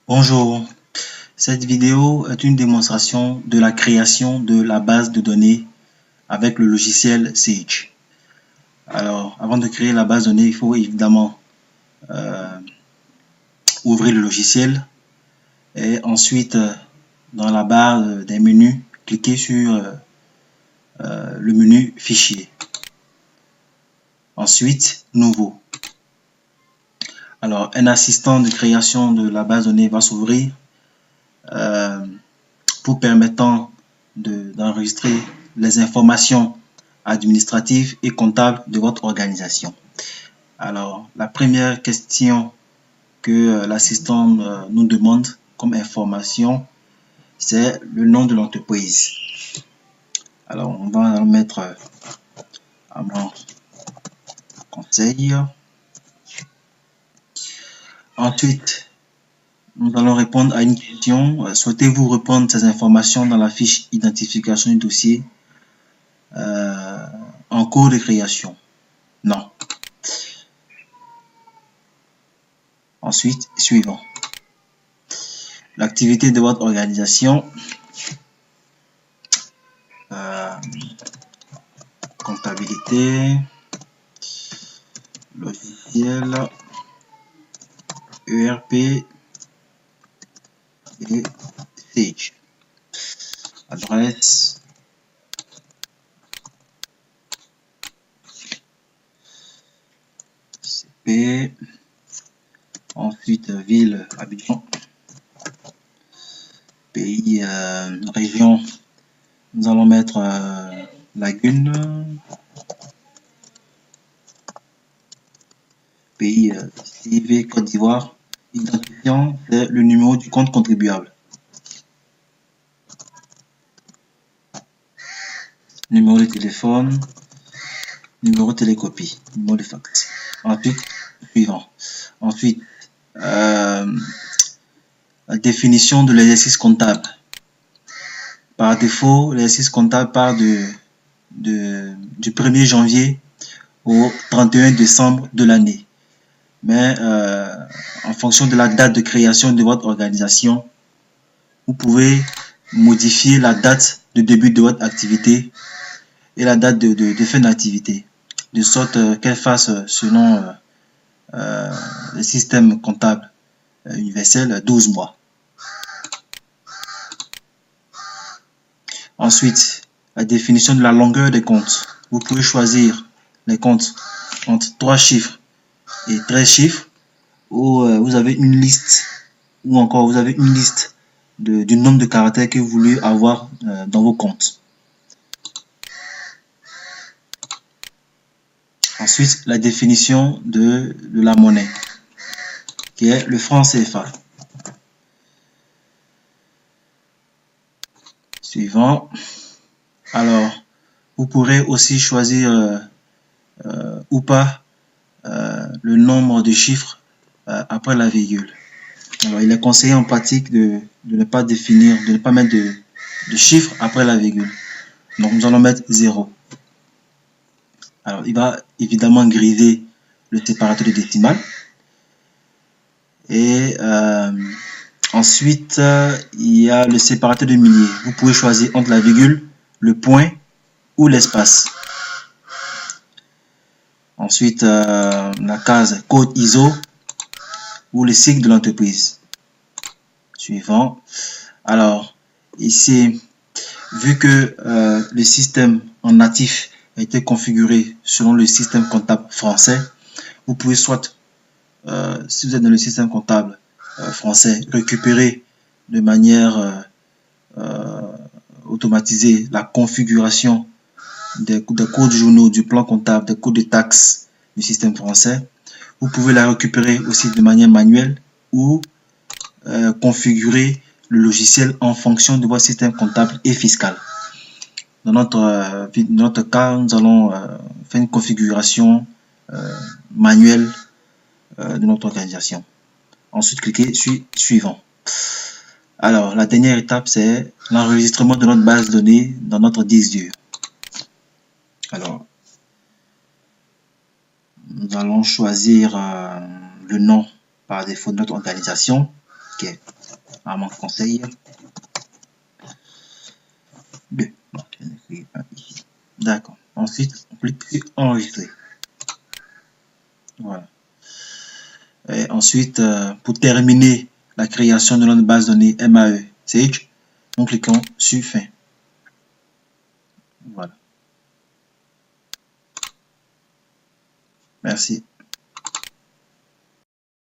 Bonjour, cette vidéo est une démonstration de la création de la base de données avec le logiciel Sage. Alors, avant de créer la base de données, il faut évidemment ouvrir le logiciel et ensuite, dans la barre des menus, cliquer sur le menu Fichier. Ensuite, Nouveau. Alors, un assistant de création de la base de données va s'ouvrir pour permettant d'enregistrer les informations administratives et comptables de votre organisation. Alors, la première question que l'assistant nous demande comme information, c'est le nom de l'entreprise. Alors, on va mettre à mon conseil. Ensuite, nous allons répondre à une question. Souhaitez-vous reprendre ces informations dans la fiche identification du dossier en cours de création? Non. Ensuite, suivant. L'activité de votre organisation. Comptabilité, logiciel, ERP et Sage. Adresse, CP, ensuite ville, Abidjan, pays, région, nous allons mettre Lagune, pays CV Côte d'Ivoire, identifiant, c'est le numéro du compte contribuable. Numéro de téléphone, numéro de télécopie, numéro de fax. Ensuite, suivant. Ensuite, la définition de l'exercice comptable. Par défaut, l'exercice comptable part du 1er janvier au 31 décembre de l'année. Mais en fonction de la date de création de votre organisation, vous pouvez modifier la date de début de votre activité et la date de fin d'activité, de sorte qu'elle fasse selon le système comptable universel 12 mois. Ensuite, la définition de la longueur des comptes. Vous pouvez choisir les comptes entre 3 chiffres et 13 chiffres, ou vous avez une liste, ou encore vous avez une liste du nombre de caractères que vous voulez avoir dans vos comptes. Ensuite, la définition de la monnaie, qui est le franc CFA. Suivant. Alors, vous pourrez aussi choisir ou pas le nombre de chiffres après la virgule. Alors, il est conseillé en pratique de ne pas définir, de ne pas mettre de chiffres après la virgule. Donc, nous allons mettre 0. Alors, il va évidemment grider le séparateur de décimale. Et ensuite, il y a le séparateur de milliers. Vous pouvez choisir entre la virgule, le point ou l'espace. Ensuite, la case code ISO ou le cycle de l'entreprise. Suivant. Alors, ici, vu que le système en natif a été configuré selon le système comptable français, vous pouvez soit, si vous êtes dans le système comptable français, récupérer de manière automatisée la configuration des codes journaux, du plan comptable, des codes de taxes du système français. Vous pouvez la récupérer aussi de manière manuelle ou configurer le logiciel en fonction de votre système comptable et fiscal. Dans notre cas, nous allons faire une configuration manuelle de notre organisation. Ensuite, cliquez sur Suivant. Alors, la dernière étape, c'est l'enregistrement de notre base de données dans notre disque dur. Alors, nous allons choisir le nom par défaut de notre organisation, qui est à mon conseil. Bon, je n'écris pas ici. D'accord. Ensuite, on clique sur enregistrer. Voilà. Et ensuite, pour terminer la création de notre base de données MAE Sage, nous cliquons sur fin. Voilà. Merci.